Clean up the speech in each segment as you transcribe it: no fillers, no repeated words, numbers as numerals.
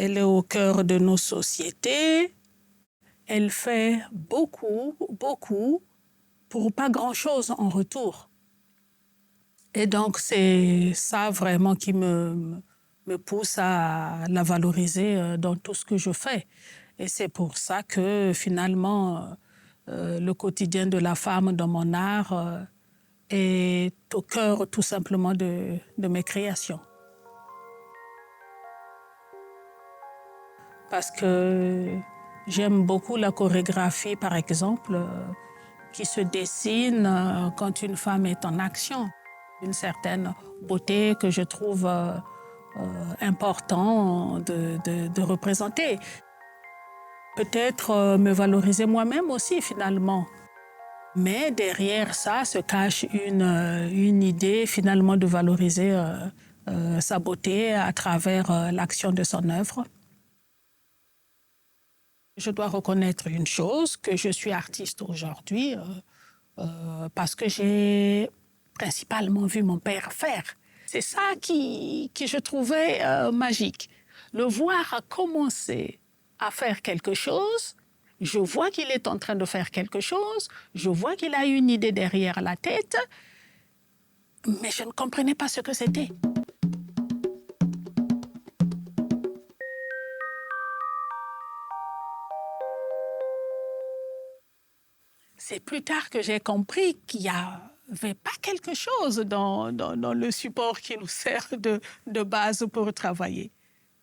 Elle est au cœur de nos sociétés. Elle fait beaucoup, beaucoup pour pas grand-chose en retour. Et donc, c'est ça vraiment qui me pousse à la valoriser dans tout ce que je fais. Et c'est pour ça que finalement, le quotidien de la femme dans mon art est au cœur tout simplement de mes créations. Parce que j'aime beaucoup la chorégraphie, par exemple, qui se dessine quand une femme est en action. Une certaine beauté que je trouve important de représenter. Peut-être me valoriser moi-même aussi, finalement. Mais derrière ça se cache une idée, finalement, de valoriser sa beauté à travers l'action de son œuvre. Je dois reconnaître une chose, que je suis artiste aujourd'hui parce que j'ai principalement vu mon père faire. C'est ça que je trouvais magique. Le voir commencer à faire quelque chose, je vois qu'il est en train de faire quelque chose, je vois qu'il a une idée derrière la tête, mais je ne comprenais pas ce que c'était. C'est plus tard que j'ai compris qu'il n'y avait pas quelque chose dans le support qui nous sert de base pour travailler.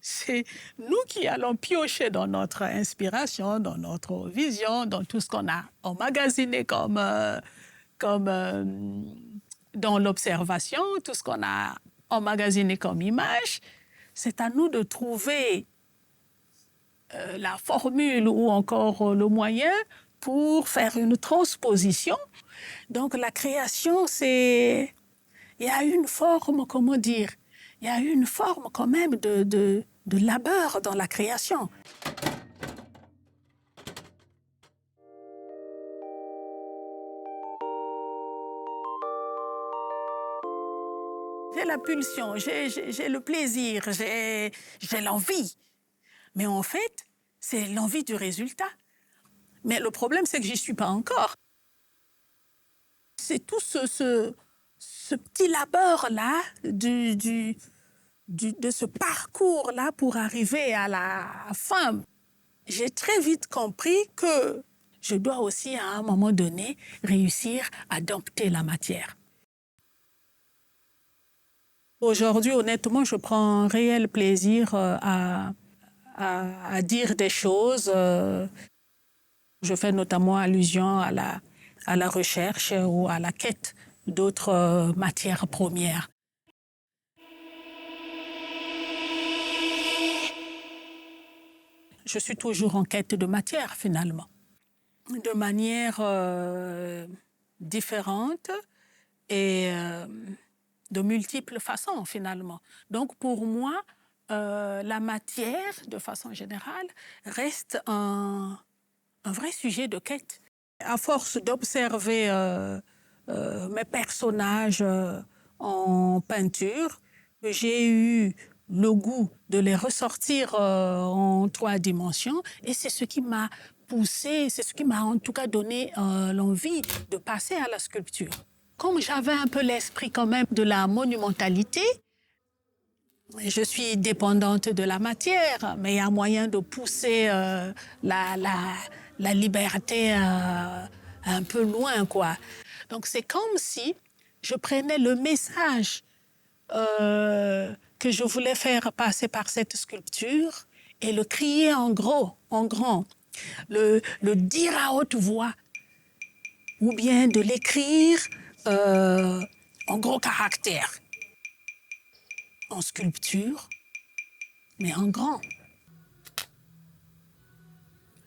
C'est nous qui allons piocher dans notre inspiration, dans notre vision, dans tout ce qu'on a emmagasiné comme dans l'observation, tout ce qu'on a emmagasiné comme image. C'est à nous de trouver la formule ou encore le moyen pour faire une transposition. Donc la création, il y a une forme, comment dire, il y a une forme quand même de labeur dans la création. J'ai la pulsion, j'ai le plaisir, j'ai l'envie. Mais en fait, c'est l'envie du résultat. Mais le problème, c'est que j'y suis pas encore. C'est tout ce petit labeur-là de ce parcours-là pour arriver à la fin. J'ai très vite compris que je dois aussi, à un moment donné, réussir à dompter la matière. Aujourd'hui, honnêtement, je prends un réel plaisir à dire des choses. Je fais notamment allusion à la recherche ou à la quête d'autres matières premières. Je suis toujours en quête de matière, finalement, de manière différente et de multiples façons, finalement. Donc, pour moi, la matière, de façon générale, reste un vrai sujet de quête. À force d'observer mes personnages en peinture, j'ai eu le goût de les ressortir en 3 dimensions et c'est ce qui m'a poussé, c'est ce qui m'a en tout cas donné l'envie de passer à la sculpture. Comme j'avais un peu l'esprit quand même de la monumentalité, je suis dépendante de la matière, mais il y a moyen de pousser la liberté un peu loin, quoi. Donc c'est comme si je prenais le message que je voulais faire passer par cette sculpture et le crier en gros, en grand, le dire à haute voix, ou bien de l'écrire en gros caractère, en sculpture, mais en grand.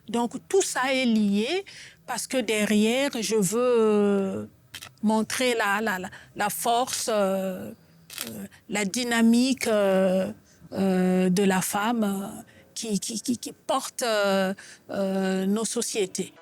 Donc tout ça est lié parce que derrière, je veux montrer la force, la dynamique de la femme qui porte nos sociétés.